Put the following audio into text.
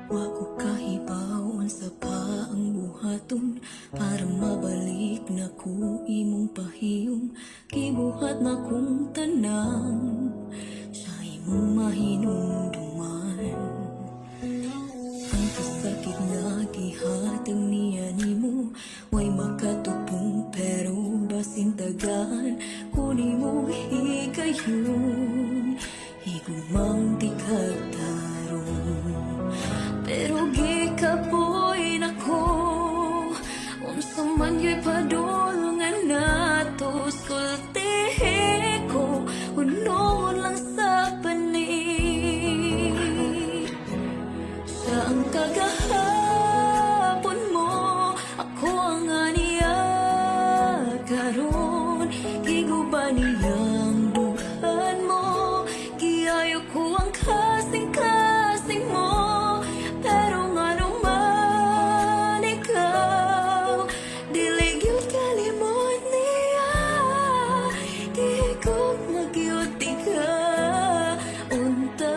Wa ko kahibawon sa paang buhaton para mabalik na ko imong pahiyom. Gibuhat na kong tanan sa imong mahinumduman. Ang kasakit nga gihatag niya nimo way makatupong pero basin tagaan kunin mo higayon higumang di kagtarong. Pero gikapoy nako unsa man yo'y padung